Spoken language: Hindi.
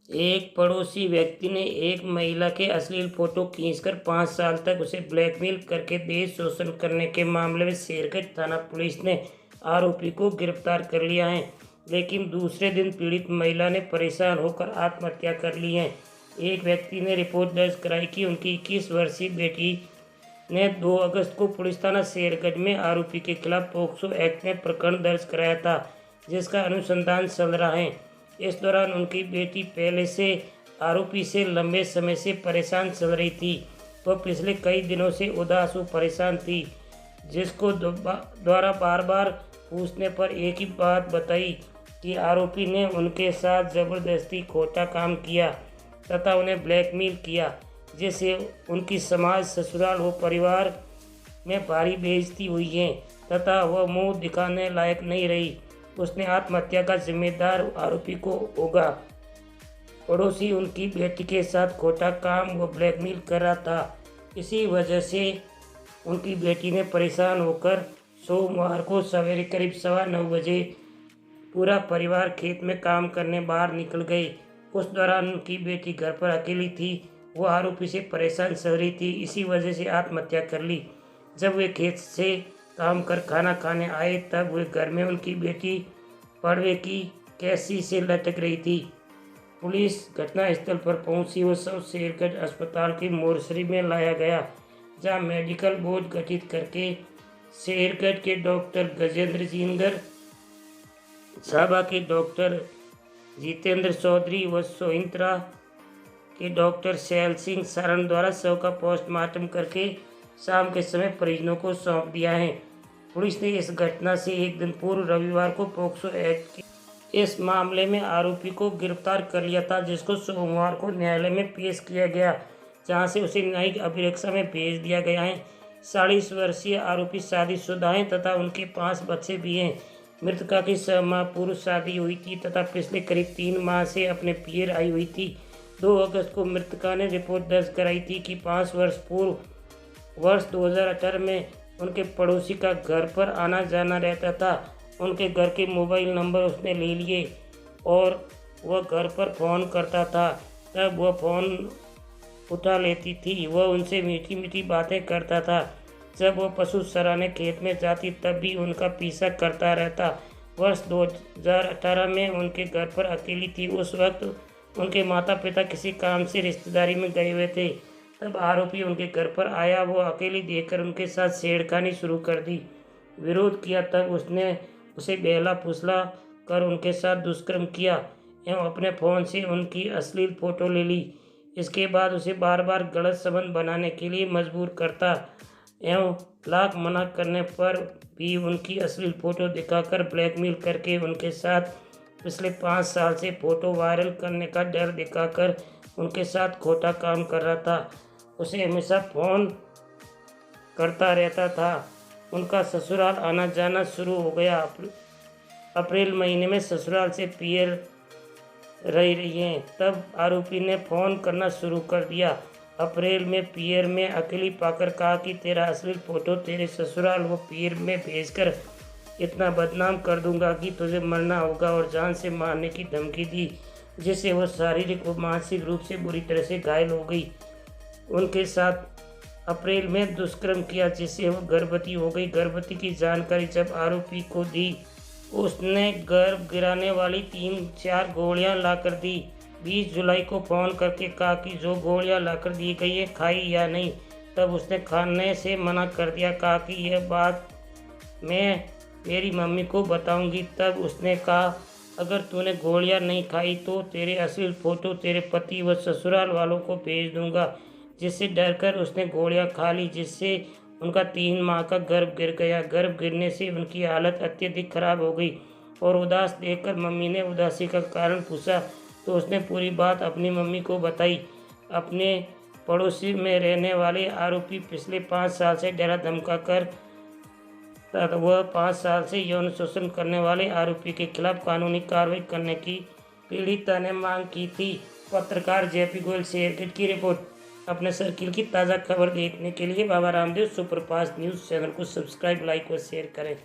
एक पड़ोसी व्यक्ति ने एक महिला के अश्लील फोटो खींचकर 5 साल तक उसे ब्लैकमेल करके दहेज शोषण करने के मामले में शेरगंज थाना पुलिस ने आरोपी को गिरफ्तार कर लिया है। लेकिन दूसरे दिन पीड़ित महिला ने परेशान होकर आत्महत्या कर ली है। एक व्यक्ति ने रिपोर्ट दर्ज कराई कि उनकी 21 वर्षीय बेटी ने 2 अगस्त को पुलिस थाना शेरगंज में आरोपी के खिलाफ पोक्सो एक्ट में प्रकरण दर्ज कराया था, जिसका अनुसंधान चल रहा है। इस दौरान उनकी बेटी पहले से आरोपी से लंबे समय से परेशान चल रही थी। वह पिछले कई दिनों से उदास व परेशान थी, जिसको द्वारा बार बार पूछने पर एक ही बात बताई कि आरोपी ने उनके साथ जबरदस्ती खोटा काम किया तथा उन्हें ब्लैकमेल किया, जिससे उनकी समाज, ससुराल व परिवार में भारी बेइज्जती हुई है तथा वह मुंह दिखाने लायक नहीं रही। उसने आत्महत्या का जिम्मेदार आरोपी को होगा। पड़ोसी उनकी बेटी के साथ खोटा काम व ब्लैकमेल कर रहा था। इसी वजह से उनकी बेटी ने परेशान होकर सोमवार को सवेरे करीब 9:15 बजे पूरा परिवार खेत में काम करने बाहर निकल गए। उस दौरान उनकी बेटी घर पर अकेली थी। वो आरोपी से परेशान चल रही थी, इसी वजह से आत्महत्या कर ली। जब वे खेत से काम कर खाना खाने आए तब वे घर में उनकी बेटी पड़वे की कैसी से लटक रही थी। पुलिस घटनास्थल पर पहुंची और शव शेरगंज अस्पताल की मोर्चरी में लाया गया, जहां मेडिकल बोर्ड गठित करके शेरगंज के डॉक्टर गजेंद्र जिंगर, साहबा के डॉक्टर जितेंद्र चौधरी व सोहिंत्रा के डॉक्टर शैल सिंह शरण द्वारा शव का पोस्टमार्टम करके शाम के समय परिजनों को सौंप दिया है। पुलिस ने इस घटना से एक दिन पूर्व रविवार को पोक्सो एक्ट के इस मामले में आरोपी को गिरफ्तार कर लिया था, जिसको सोमवार को न्यायालय में पेश किया गया, जहां से उसे न्यायिक अभिरक्षा में भेज दिया गया है। 40 वर्षीय आरोपी शादीशुदा हैं तथा उनके 5 बच्चे भी हैं। मृतका की 6 माह पूर्व शादी हुई थी तथा पिछले करीब 3 माह से अपने पियर आई हुई थी। 2 अगस्त को मृतका ने रिपोर्ट दर्ज कराई थी कि 5 वर्ष पूर्व वर्ष 2018 में उनके पड़ोसी का घर पर आना जाना रहता था। उनके घर के मोबाइल नंबर उसने ले लिए और वह घर पर फ़ोन करता था। तब वह फ़ोन उठा लेती थी। वह उनसे मीठी मीठी बातें करता था। जब वह पशु चराने खेत में जाती तब भी उनका पीछा करता रहता। वर्ष 2018 में उनके घर पर अकेली थी। उस वक्त उनके माता पिता किसी काम से रिश्तेदारी में गए हुए थे। तब आरोपी उनके घर पर आया। वो अकेली देखकर उनके साथ छेड़खानी शुरू कर दी। विरोध किया तब उसने उसे बहला फुसला कर उनके साथ दुष्कर्म किया एवं अपने फ़ोन से उनकी अश्लील फ़ोटो ले ली। इसके बाद उसे बार बार गलत संबंध बनाने के लिए मजबूर करता एवं लाख मना करने पर भी उनकी अश्लील फ़ोटो दिखाकर ब्लैकमेल करके उनके साथ पिछले 5 साल से फ़ोटो वायरल करने का डर दिखाकर उनके साथ खोटा काम कर रहा था। उसे हमेशा फ़ोन करता रहता था। उनका ससुराल आना जाना शुरू हो गया। अप्रैल महीने में ससुराल से पियर रही हैं, तब आरोपी ने फ़ोन करना शुरू कर दिया। अप्रैल में पियर में अकेली पाकर कहा कि तेरा अश्लील फ़ोटो तेरे ससुराल व पियर में भेजकर इतना बदनाम कर दूंगा कि तुझे मरना होगा और जान से मारने की धमकी दी, जिससे वह शारीरिक व मानसिक रूप से बुरी तरह से घायल हो गई। उनके साथ अप्रैल में दुष्कर्म किया, जिससे वह गर्भवती हो गई। गर्भवती की जानकारी जब आरोपी को दी, उसने गर्भ गिराने वाली 3-4 गोलियां लाकर दी। 20 जुलाई को फ़ोन करके कहा कि जो गोलियां लाकर दी गई है खाई या नहीं। तब उसने खाने से मना कर दिया, कहा कि यह बात मैं मेरी मम्मी को बताऊंगी। तब उसने कहा अगर तूने गोलियां नहीं खाई तो तेरे अश्लील फ़ोटो तेरे पति व ससुराल वालों को भेज दूंगा, जिससे डरकर उसने गोलियां खा ली, जिससे उनका 3 माह का गर्भ गिर गया। गर्भ गिरने से उनकी हालत अत्यधिक खराब हो गई और उदास देखकर मम्मी ने उदासी का कारण पूछा तो उसने पूरी बात अपनी मम्मी को बताई। अपने पड़ोसी में रहने वाले आरोपी पिछले 5 साल से डरा धमका कर वह 5 साल से यौन शोषण करने वाले आरोपी के खिलाफ कानूनी कार्रवाई करने की पीड़िता ने मांग की थी। पत्रकार जेपी गोयल, शेरगंज की रिपोर्ट। अपने सर्किल की ताज़ा खबर देखने के लिए Baba Ramdev superfast news channel को सब्सक्राइब, लाइक और शेयर करें।